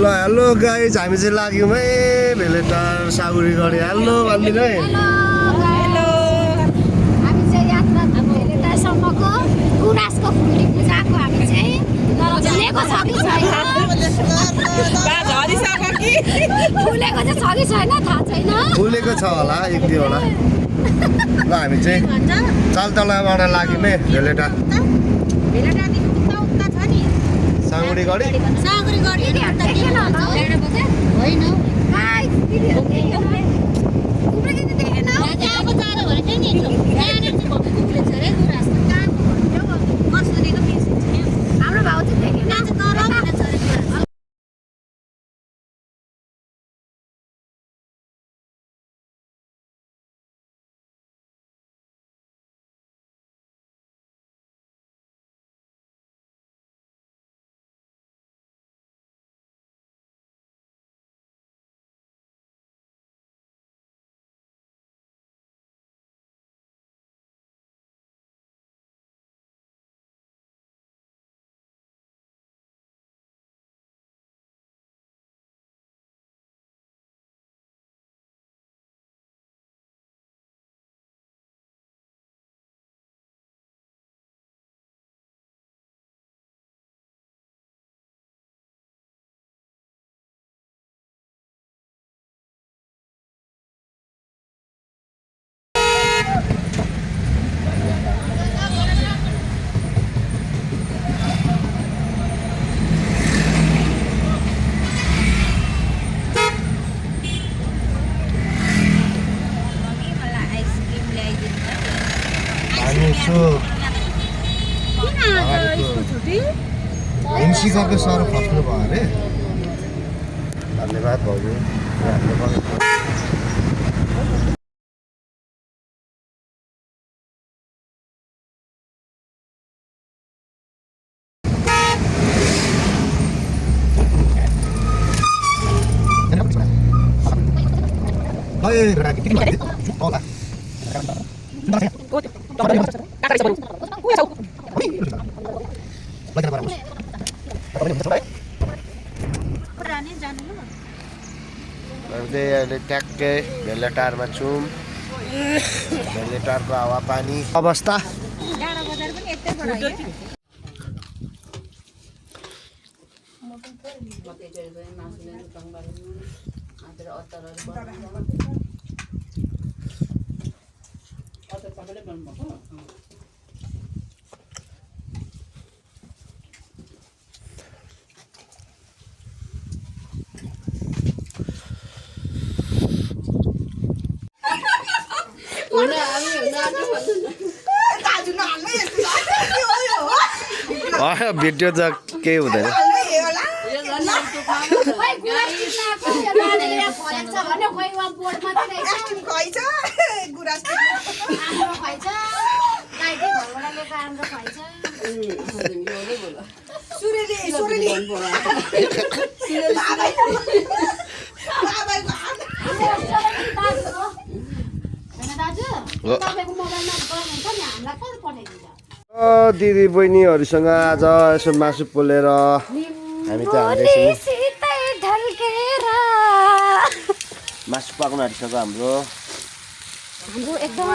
hello guys हामी चाहिँ लाग्यौँ है भेलेटार सागुरी गढी हेलो भनिदिनु है हेलो हामी चाहिँ यात्रा भेलेटारसम्मको गुराँसको फुल्ने पूजाको हामी चाहिँ झुलेको छ कि छैन फुलेको चाहिँ छ कि छैन थाहा छैन फुलेको छ होला एक दुईवटा ल हामी चाहिँ चालतलाबाट लाग्यौँ है भेलेटार सागुरी गढी होइन हाम्रो भाउ चाहिँ देखेन हिमशिखरको सर खस्नु भयो अरे धन्यवाद भाउजू अहिले ट्याक्कै भेलेटारमा छौँ भेलेटारको हावापानी अवस्था भिडियो त केही हुँदैन दिदी बहिनीहरूसँग आज यसो मासु पोलेर हामी त मासु पाक्न आँटिसक्यो हाम्रो एकदम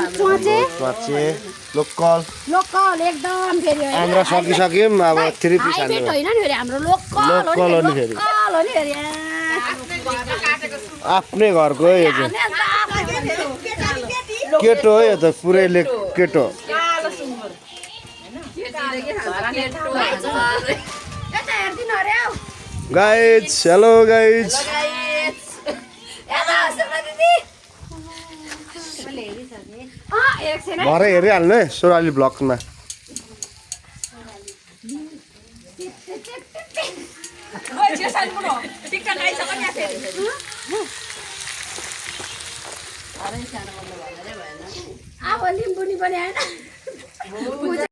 च्वाचे लोकल एकदम फेरि आन्द्रा सकिसक्यौँ अब 3 पिस हाल्नु होइन नि फेरि हाम्रो लोकल हो नि फेरि आफ्नै घरको हो यो चाहिँ केटो हो यो त पुरै केटो गाइज हेलो गाइज भरे हेरिहाल्नु है सोराली ब्लगमा अब लिम्बुनी पनि आएन